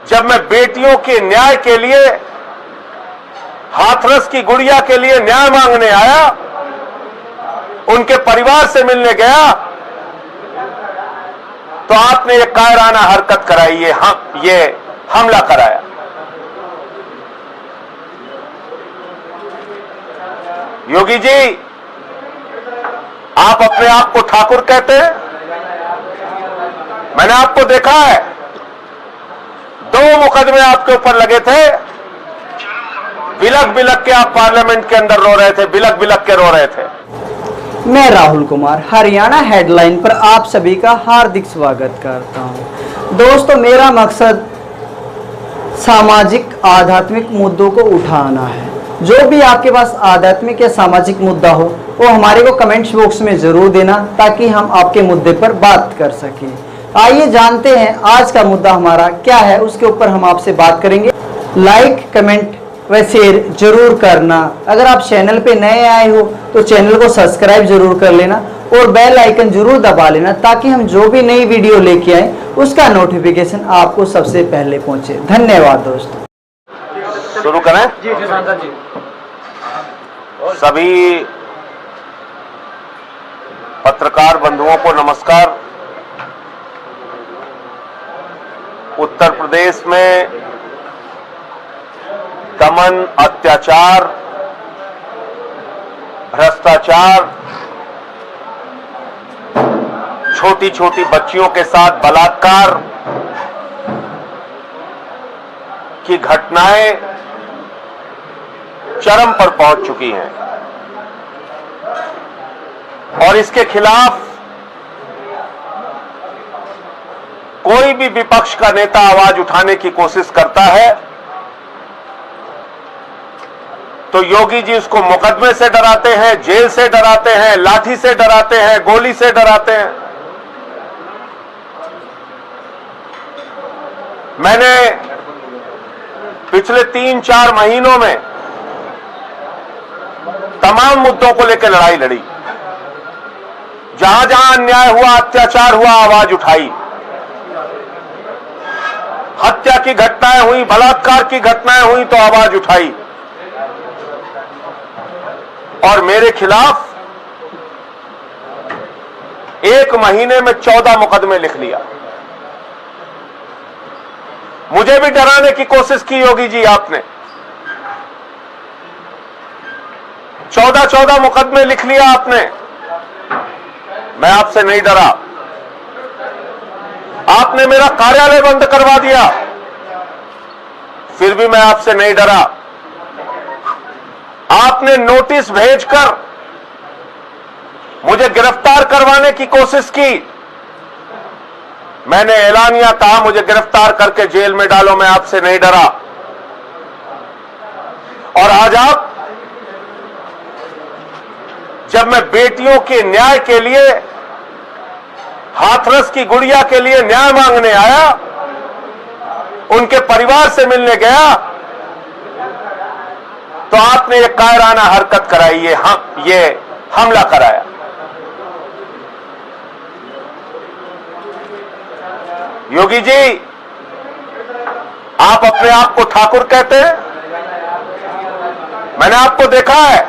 जब मैं बेटियों के न्याय के लिए, हाथरस की गुड़िया के लिए न्याय मांगने आया, उनके परिवार से मिलने गया, तो आपने ये कायराना हरकत कराई, ये हमला कराया। योगी जी, आप अपने आप को ठाकुर कहते हैं। मैंने आपको देखा है, 2 मुकदमे आपके ऊपर लगे थे, बिलक बिलक के आप पार्लियामेंट के अंदर रो रहे थे, बिलक बिलक के रो रहे थे। मैं राहुल कुमार हरियाणा हेडलाइन पर आप सभी का हार्दिक स्वागत करता हूं। दोस्तों, मेरा मकसद सामाजिक आध्यात्मिक मुद्दों को उठाना है। जो भी आपके पास आध्यात्मिक या सामाजिक मुद्दा हो वो हमारे को कमेंट्स बॉक्स में जरूर देना, ताकि हम आपके मुद्दे पर बात कर सकें। आइए जानते हैं आज का मुद्दा हमारा क्या है, उसके ऊपर हम आपसे बात करेंगे। लाइक, कमेंट व शेयर जरूर करना। अगर आप चैनल पे नए आए हो तो चैनल को सब्सक्राइब जरूर कर लेना और बेल आइकन जरूर दबा लेना, ताकि हम जो भी नई वीडियो लेके आए उसका नोटिफिकेशन आपको सबसे पहले पहुंचे। धन्यवाद दोस्तों। शुरू करें? जी सांसद जी। सभी पत्रकार बंधुओं को नमस्कार। उत्तर प्रदेश में दमन, अत्याचार, भ्रष्टाचार, छोटी छोटी बच्चियों के साथ बलात्कार की घटनाएं चरम पर पहुंच चुकी हैं और इसके खिलाफ कोई भी विपक्ष का नेता आवाज उठाने की कोशिश करता है तो योगी जी उसको मुकदमे से डराते हैं, जेल से डराते हैं, लाठी से डराते हैं, गोली से डराते हैं। मैंने पिछले 3-4 महीनों में तमाम मुद्दों को लेकर लड़ाई लड़ी। जहां जहां अन्याय हुआ, अत्याचार हुआ, आवाज उठाई। हत्या की घटनाएं हुई, बलात्कार की घटनाएं हुई तो आवाज उठाई। और मेरे खिलाफ 1 महीने में 14 मुकदमे लिख लिया। मुझे भी डराने की कोशिश की योगी जी आपने। 14 मुकदमे लिख लिया आपने। मैं आपसे नहीं डरा। आपने मेरा कार्यालय बंद करवा दिया, फिर भी मैं आपसे नहीं डरा। आपने नोटिस भेजकर मुझे गिरफ्तार करवाने की कोशिश की। मैंने ऐलानिया कहा मुझे गिरफ्तार करके जेल में डालो, मैं आपसे नहीं डरा। और आज आप, जब मैं बेटियों के न्याय के लिए, हाथरस की गुड़िया के लिए न्याय मांगने आया, उनके परिवार से मिलने गया, तो आपने ये कायराना हरकत कराई, ये हमला कराया। योगी जी, आप अपने आप को ठाकुर कहते हैं। मैंने आपको देखा है,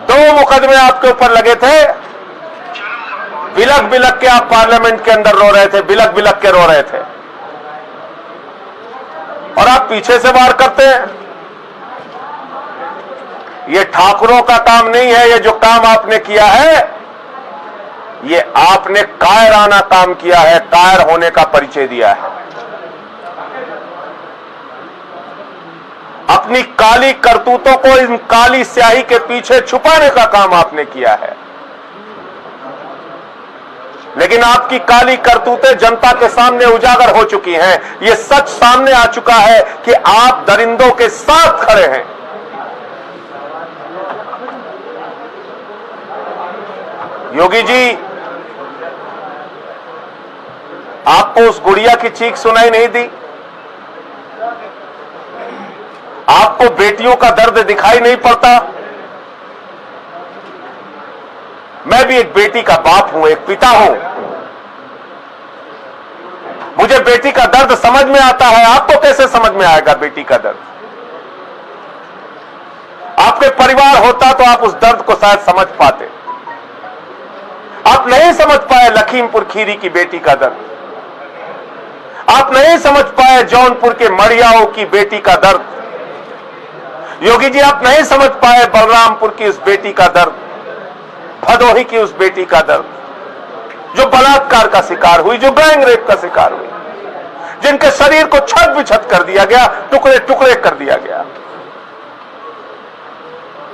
2 मुकदमे आपके ऊपर लगे थे, बिलक बिलक के आप पार्लियामेंट के अंदर रो रहे थे, बिलक बिलक के रो रहे थे, और आप पीछे से वार करते हैं। ये ठाकुरों का काम नहीं है। ये जो काम आपने किया है, ये आपने कायराना काम किया है, कायर होने का परिचय दिया है। अपनी काली करतूतों को इन काली स्याही के पीछे छुपाने का काम आपने किया है। लेकिन आपकी काली करतूतें जनता के सामने उजागर हो चुकी हैं। ये सच सामने आ चुका है कि आप दरिंदों के साथ खड़े हैं। योगी जी, आपको उस गुड़िया की चीख सुनाई नहीं दी? आपको बेटियों का दर्द दिखाई नहीं पड़ता? मैं भी एक बेटी का बाप हूं, एक पिता हूं। मुझे बेटी का दर्द समझ में आता है, आपको कैसे समझ में आएगा बेटी का दर्द? आपके परिवार होता तो आप उस दर्द को शायद समझ पाते। आप नहीं समझ पाए लखीमपुर खीरी की बेटी का दर्द, आप नहीं समझ पाए जौनपुर के मड़ियाओं की बेटी का दर्द। योगी जी, आप नहीं समझ पाए बलरामपुर की उस बेटी का दर्द, भदोही की उस बेटी का दर्द, जो बलात्कार का शिकार हुई, जो गैंग रेप का शिकार हुई, जिनके शरीर को छत बिछत कर दिया गया, टुकड़े टुकड़े कर दिया गया।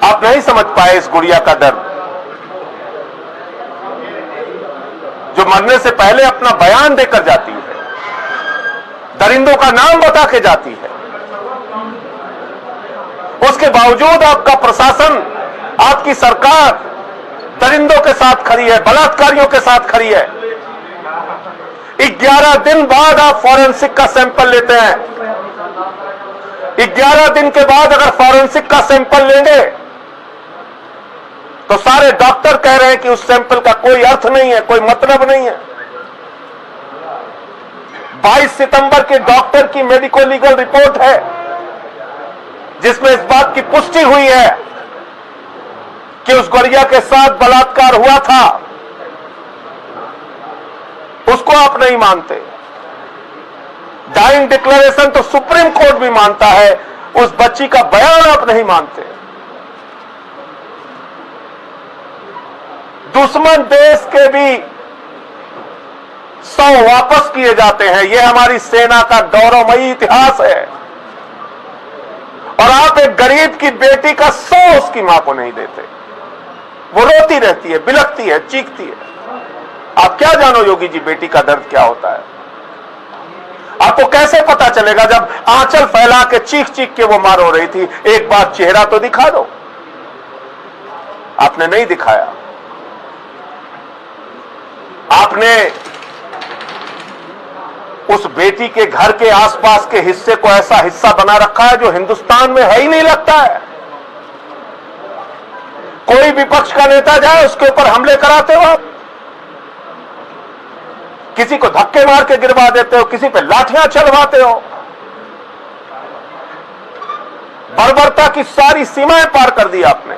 आप नहीं समझ पाए इस गुड़िया का दर्द, जो मरने से पहले अपना बयान देकर जाती है, दरिंदों का नाम बता के जाती है। उसके बावजूद आपका प्रशासन, आपकी सरकार दरिंदों के साथ खड़ी है, बलात्कारियों के साथ खड़ी है। 11 दिन बाद आप फॉरेंसिक का सैंपल लेते हैं। 11 दिन के बाद अगर फॉरेंसिक का सैंपल लेंगे तो सारे डॉक्टर कह रहे हैं कि उस सैंपल का कोई अर्थ नहीं है, कोई मतलब नहीं है। 22 सितंबर के डॉक्टर की मेडिको लीगल रिपोर्ट है जिसमें इस बात की पुष्टि हुई है कि उस गुड़िया के साथ बलात्कार हुआ था। उसको आप नहीं मानते। डाइंग डिक्लेरेशन तो सुप्रीम कोर्ट भी मानता है, उस बच्ची का बयान आप नहीं मानते। दुश्मन देश के भी 100 वापस किए जाते हैं, यह हमारी सेना का गौरवमयी इतिहास है। और आप एक गरीब की बेटी का 100 उसकी मां को नहीं देते। वो रोती रहती है, बिलखती है, चीखती है। आप क्या जानो योगी जी बेटी का दर्द क्या होता है? आपको कैसे पता चलेगा जब आंचल फैला के चीख चीख के वो मार हो रही थी? एक बार चेहरा तो दिखा दो। आपने नहीं दिखाया। आपने उस बेटी के घर के आसपास के हिस्से को ऐसा हिस्सा बना रखा है जो हिंदुस्तान में है ही नहीं लगता है। कोई विपक्ष का नेता जाए उसके ऊपर हमले कराते हो आप, किसी को धक्के मार के गिरवा देते हो, किसी पे लाठियां चलवाते हो। बर्बरता की सारी सीमाएं पार कर दी आपने।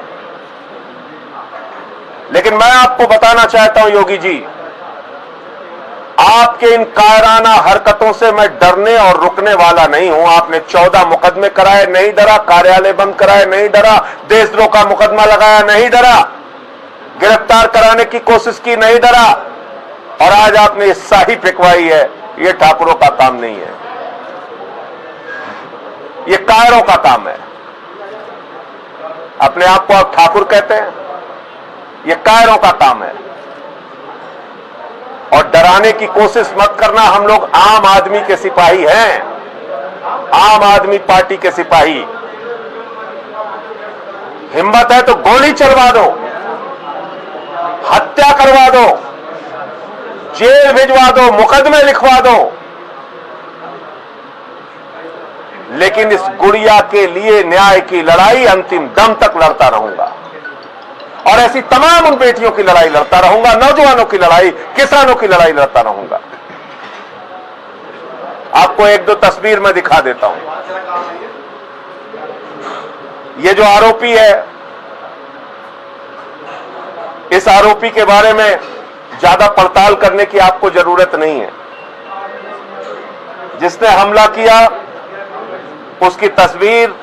लेकिन मैं आपको बताना चाहता हूं योगी जी, आपके इन कायराना हरकतों से मैं डरने और रुकने वाला नहीं हूं। आपने 14 मुकदमे कराए, नहीं डरा। कार्यालय बंद कराए, नहीं डरा। देशद्रोह का मुकदमा लगाया, नहीं डरा। गिरफ्तार कराने की कोशिश की, नहीं डरा। और आज आपने ये शाही फेंकवाई है। ये ठाकुरों का काम नहीं है, ये कायरों का काम है। अपने आप को आप ठाकुर कहते हैं, ये कायरों का काम है। और डराने की कोशिश मत करना। हम लोग आम आदमी के सिपाही हैं, आम आदमी पार्टी के सिपाही। हिम्मत है तो गोली चलवा दो, हत्या करवा दो, जेल भिजवा दो, मुकदमे लिखवा दो, लेकिन इस गुड़िया के लिए न्याय की लड़ाई अंतिम दम तक लड़ता रहूंगा। और ऐसी तमाम उन बेटियों की लड़ाई लड़ता रहूंगा, नौजवानों की लड़ाई, किसानों की लड़ाई लड़ता रहूंगा। आपको एक दो तस्वीर मैं दिखा देता हूं। ये जो आरोपी है, इस आरोपी के बारे में ज्यादा पड़ताल करने की आपको जरूरत नहीं है। जिसने हमला किया उसकी तस्वीर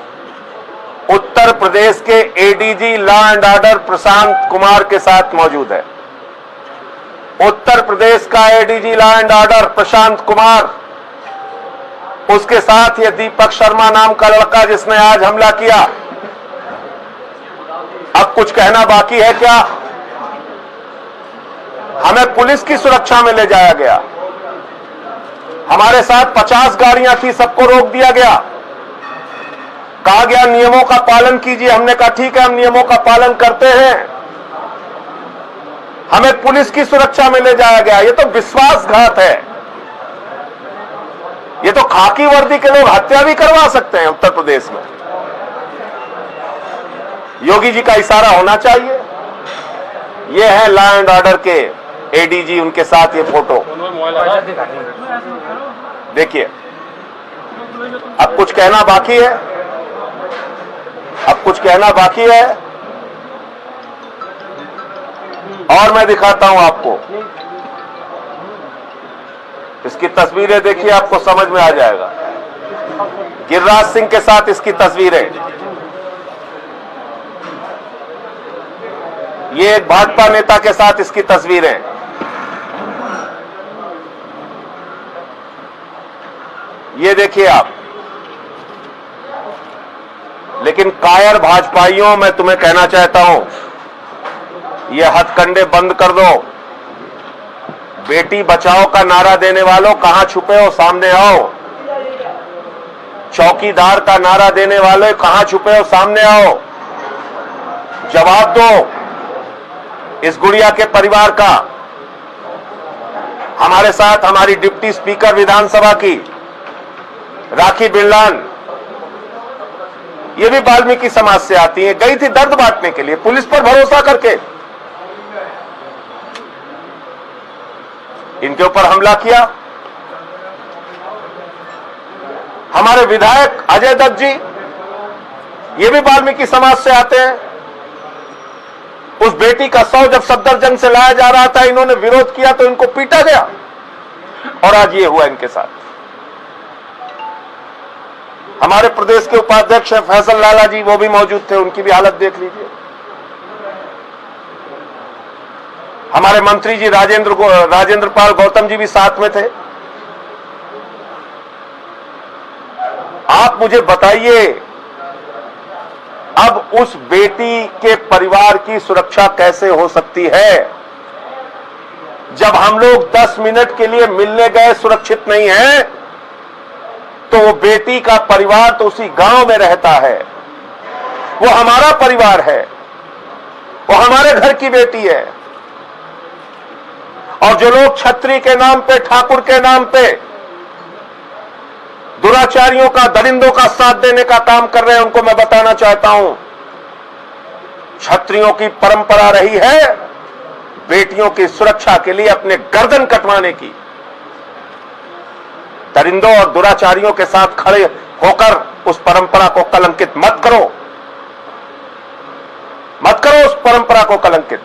उत्तर प्रदेश के ADG law and order Prashant Kumar के साथ मौजूद है। उत्तर प्रदेश का ADG law and order Prashant Kumar, उसके साथ ये दीपक शर्मा नाम का लड़का जिसने आज हमला किया। अब कुछ कहना बाकी है क्या? हमें पुलिस की सुरक्षा में ले जाया गया। हमारे साथ 50 गाड़ियां थी, सबको रोक दिया गया। कहा गया नियमों का पालन कीजिए। हमने कहा ठीक है, हम नियमों का पालन करते हैं। हमें पुलिस की सुरक्षा में ले जाया गया। ये तो विश्वासघात है। ये तो खाकी वर्दी के लोग हत्या भी करवा सकते हैं उत्तर प्रदेश में। योगी जी का इशारा होना चाहिए। ये है लॉ एंड ऑर्डर के एडीजी, उनके साथ ये फोटो देखिए। अब कुछ कहना बाकी है? अब कुछ कहना बाकी है? और मैं दिखाता हूं आपको, इसकी तस्वीरें देखिए, आपको समझ में आ जाएगा। गिरिराज सिंह के साथ इसकी तस्वीरें, ये एक भाजपा नेता के साथ इसकी तस्वीरें। ये देखिए आप। लेकिन कायर भाजपाइयों, मैं तुम्हें कहना चाहता हूं, ये हथकंडे बंद कर दो। बेटी बचाओ का नारा देने वालों, कहां छुपे हो? सामने आओ। चौकीदार का नारा देने वाले, कहां छुपे हो? सामने आओ। जवाब दो इस गुड़िया के परिवार का। हमारे साथ हमारी डिप्टी स्पीकर विधानसभा की राखी बिरलान, ये भी वाल्मीकि समाज से आती है, गई थी दर्द बांटने के लिए पुलिस पर भरोसा करके। इनके ऊपर हमला किया। हमारे विधायक अजय दत्त जी, ये भी वाल्मीकि समाज से आते हैं। उस बेटी का शव जब सफदरजंग से लाया जा रहा था, इन्होंने विरोध किया तो इनको पीटा गया, और आज ये हुआ इनके साथ। हमारे प्रदेश के उपाध्यक्ष हैं फैसल लाला जी, वो भी मौजूद थे, उनकी भी हालत देख लीजिए। हमारे मंत्री जी राजेंद्र पाल गौतम जी भी साथ में थे। आप मुझे बताइए, अब उस बेटी के परिवार की सुरक्षा कैसे हो सकती है जब हम लोग 10 मिनट के लिए मिलने गए, सुरक्षित नहीं है? तो वो बेटी का परिवार तो उसी गांव में रहता है, वो हमारा परिवार है, वो हमारे घर की बेटी है। और जो लोग छत्री के नाम पे, ठाकुर के नाम पे दुराचारियों का, दरिंदों का साथ देने का काम कर रहे हैं, उनको मैं बताना चाहता हूं, छत्रियों की परंपरा रही है बेटियों की सुरक्षा के लिए अपने गर्दन कटवाने की। दरिंदों और दुराचारियों के साथ खड़े होकर उस परंपरा को कलंकित मत करो, मत करो उस परंपरा को कलंकित।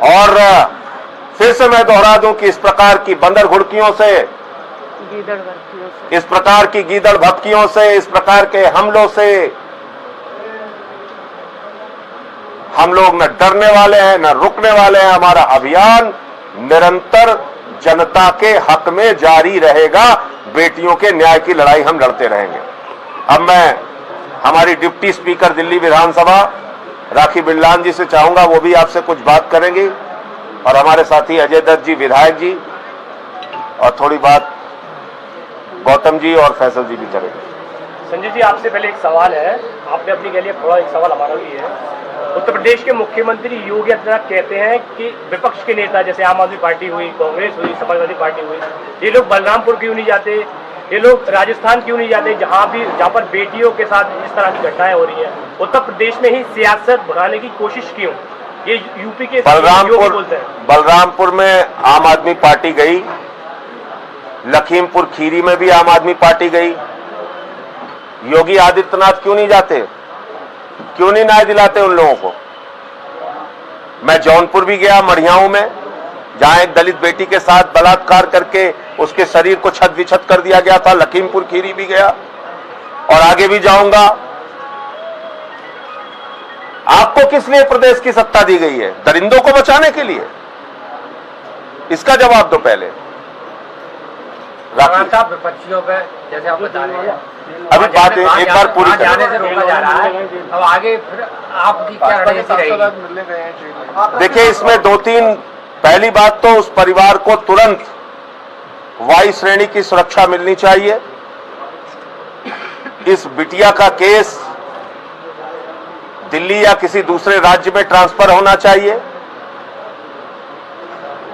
और फिर से मैं दोहरा दूं कि इस प्रकार की बंदर घुड़कियों से, इस प्रकार की गीदड़ भपकियों से, इस प्रकार के हमलों से हम लोग न डरने वाले हैं, न रुकने वाले हैं। हमारा अभियान निरंतर जनता के हक में जारी रहेगा। बेटियों के न्याय की लड़ाई हम लड़ते रहेंगे। अब मैं हमारी डिप्टी स्पीकर दिल्ली विधानसभा राखी बिरलान जी से चाहूंगा, वो भी आपसे कुछ बात करेंगी, और हमारे साथी अजय दत्त जी विधायक जी, और थोड़ी बात गौतम जी और फैसल जी भी करेंगे। संजय जी, आपसे पहले एक सवाल है, आपने अपनी कह लिया, थोड़ा एक सवाल हमारा भी है। उत्तर प्रदेश के मुख्यमंत्री योगी आदित्यनाथ कहते हैं कि विपक्ष के नेता जैसे आम आदमी पार्टी हुई, कांग्रेस हुई, समाजवादी पार्टी हुई, ये लोग बलरामपुर क्यों नहीं जाते, ये लोग राजस्थान क्यों नहीं जाते, जहां पर बेटियों के साथ इस तरह की घटनाएं हो रही हैं? उत्तर प्रदेश में ही सियासत भगाने की कोशिश क्यों? ये यूपी के बलरामपुर में आम आदमी पार्टी गई, लखीमपुर खीरी में भी आम आदमी पार्टी गई। योगी आदित्यनाथ क्यों नहीं जाते? क्यों नहीं न्याय दिलाते उन लोगों को? मैं जौनपुर भी गया, मढ़ियाऊ में, जहां एक दलित बेटी के साथ बलात्कार करके उसके शरीर को छत विछत कर दिया गया था। लखीमपुर खीरी भी गया और आगे भी जाऊंगा। आपको किस लिए प्रदेश की सत्ता दी गई है? दरिंदों को बचाने के लिए? इसका जवाब दो पहले। साहब, विपक्षियों पे जैसे आप बता रहे हैं, अभी बात एक बार पूरी जाने से रोका जा रहा है, अब आगे फिर आपकी क्या रणनीति रहेगी? देखिए, इसमें दो तीन, पहली बात तो उस परिवार को तुरंत वायु श्रेणी की सुरक्षा मिलनी चाहिए। इस बिटिया का केस दिल्ली या किसी दूसरे राज्य में ट्रांसफर होना चाहिए,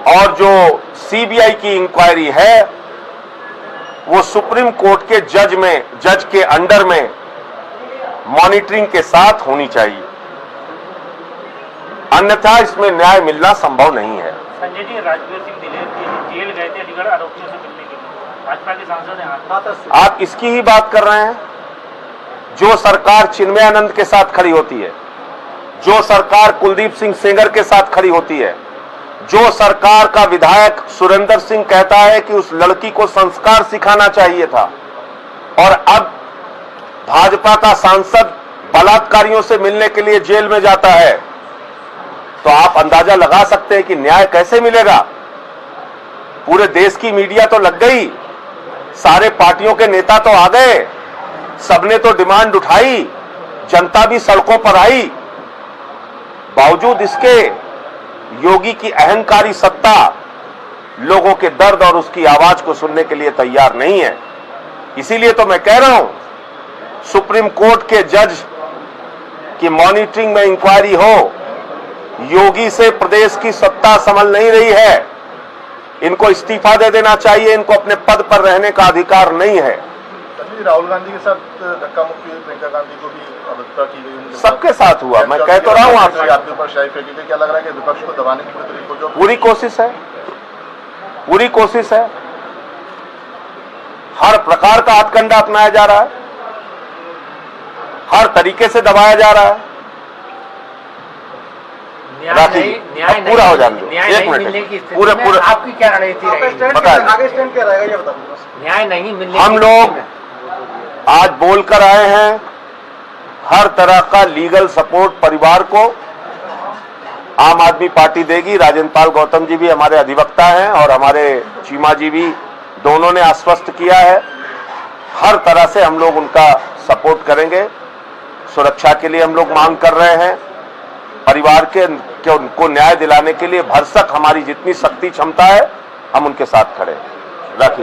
और जो सीबीआई की इंक्वायरी है वो सुप्रीम कोर्ट के जज के अंडर में मॉनिटरिंग के साथ होनी चाहिए, अन्यथा इसमें न्याय मिलना संभव नहीं है। संजय जी, राजवीर सिंह जेल गए थे, थे अलीगढ़ आरोपियों से मिलने के लिए, भाजपा के सांसद हैं। आप इसकी ही बात कर रहे हैं? जो सरकार चिन्मयानंद के साथ खड़ी होती है, जो सरकार कुलदीप सिंह सेंगर के साथ खड़ी होती है, जो सरकार का विधायक सुरेंद्र सिंह कहता है कि उस लड़की को संस्कार सिखाना चाहिए था, और अब भाजपा का सांसद बलात्कारियों से मिलने के लिए जेल में जाता है, तो आप अंदाजा लगा सकते हैं कि न्याय कैसे मिलेगा। पूरे देश की मीडिया तो लग गई, सारे पार्टियों के नेता तो आ गए, सबने तो डिमांड उठाई, जनता भी सड़कों पर आई, बावजूद इसके योगी की अहंकारी सत्ता लोगों के दर्द और उसकी आवाज को सुनने के लिए तैयार नहीं है। इसीलिए तो मैं कह रहा हूं, सुप्रीम कोर्ट के जज की मॉनिटरिंग में इंक्वायरी हो। योगी से प्रदेश की सत्ता संभल नहीं रही है, इनको इस्तीफा दे देना चाहिए, इनको अपने पद पर रहने का अधिकार नहीं है। राहुल गांधी के साथ धक्का मुक्की हुई, प्रियंका गांधी को भी हत्या की गई, सबके साथ हुआ। मैं कह तो रहा हूं आपसे, आपके ऊपर शाही फेंकी गई। क्या लग रहा है कि विपक्ष को दबाने की पूरी तरीके जो पूरी कोशिश है, पूरी कोशिश है, हर प्रकार का हथकंडा अपनाया जा रहा है, हर तरीके से दबाया जा रहा है। न्याय पूरा हो जाने दो, न्याय एक नहीं मिनट, मिलने की स्थिति पूरे में पूरे आपकी क्या रणनीति रहेगी? आगे स्टैंड क्या रहेगा ये बताओ। न्याय नहीं मिलने हम की लोग स्थिति में आज बोलकर आए हैं, हर तरह का लीगल सपोर्ट परिवार को आम आदमी पार्टी देगी। राजेंद्र पाल गौतम जी भी हमारे अधिवक्ता हैं और हमारे चीमा जी भी, दोनों ने आश्वस्त किया है, हर तरह से हम लोग उनका सपोर्ट करेंगे। सुरक्षा के लिए हम लोग मांग कर रहे हैं, परिवार के उनको न्याय दिलाने के लिए भरसक हमारी जितनी शक्ति क्षमता है हम उनके साथ खड़े हैं। राखी।